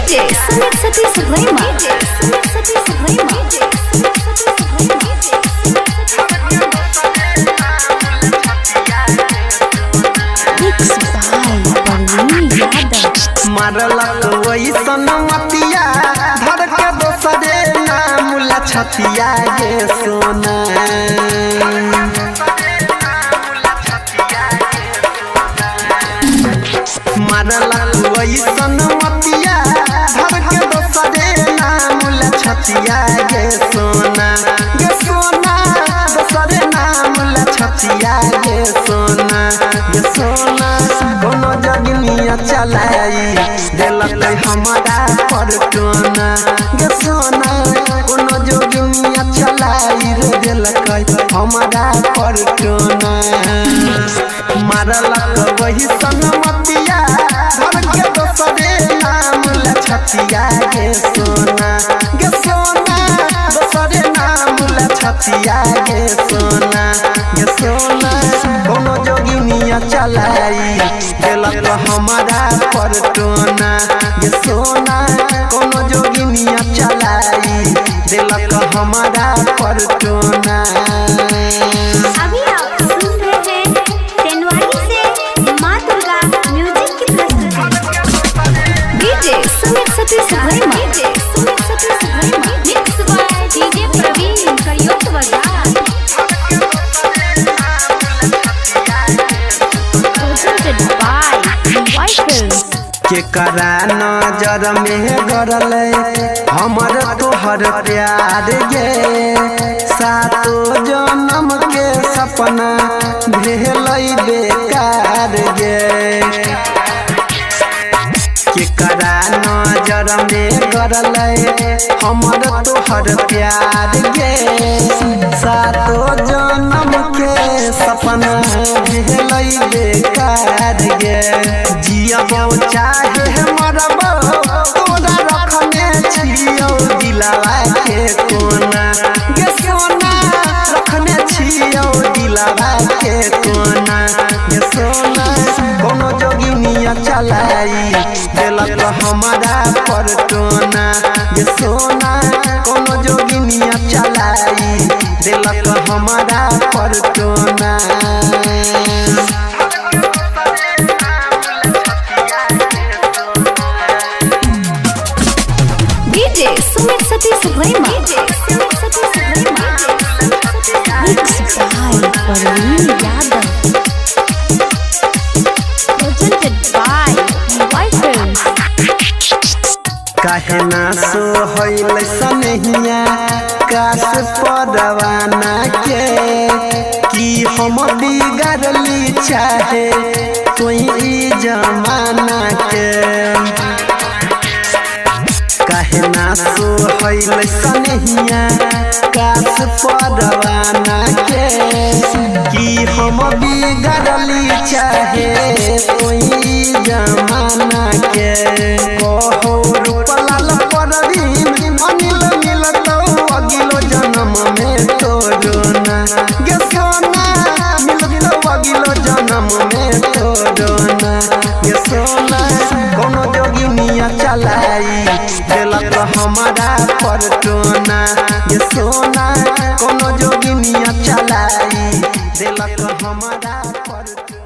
DJ Sumit Satish Verma. मारलक वैसन मतिया धर के दोसरे नाम लछतिया गे सोना। मारलक वैसन मतिया धर के दोसरे नाम लछतिया गे सोना। गे सोना दोसरे नाम लछतिया गे सोना। गे सोना कोनो जगनिया चलाई देलक हमारा परटोना। गे सोना कोनो जोगिनिया चलाई रे देलक हमारा परटोना। मारलक वही सनमतिया धर के दोसरे नाम लछतिया गे सोना। गे सोना दोसरे नाम लछतिया गे सोना। गे सोना कोनो जोगिनिया चलाई देलक हमारा परटोना। गे सोना कोनो जोगिनिया चलाई देलक हमारा परटोना। अभी आप सुन रहे हैं तेनवारी से माँ दुर्गा म्यूजिक की प्रस्तुति। DJ Sumit Satish Verma. Mix by DJ Praveen Kariyot Bazaar. Presented by White Films। केकरा नजर में गरल हमर तोहर प्यार गे। सातो जन्म के सपना भेल बेकार गे। केकरा नजर में गरल हमर तोहर प्यार गे। सातो जन्म के सपना भेल बेकार गे। जियबो चाहे मरबो तोरा रखने छियौ दिलवा के कोना। गे सोना रखने छियौ दिलवा के कोना। गे सोना कोनो जोगिनिया चलाई देलक हमारा परटोना। गे सोना कोनो जोगिनिया चलाई देलक हमारा परटोना। DJ Sumit Satish Verma. Mix by Praveen Yadav. Presented by White Films। काहे ना सोहैल सनहिया काश परवाना के। कि हम बिगड़ली चाहे कोई जमाना के। काहे ना सोहैल सनहिया काश परवाना के। कि हम बिगड़ली चाहे कोई जमाना के। कहो रूपलाल परवीन अनिल मिलतौ अगिलो जन्म में तोरोना। गे सोना मिलतौ अगिलो जन्म में तोरोना। गे सोना कोनो जोगिनिया चलाई देलक हमारा परटोना। गे सोना कोनो जोगिनिया चलाई देलक हमारा परटोना।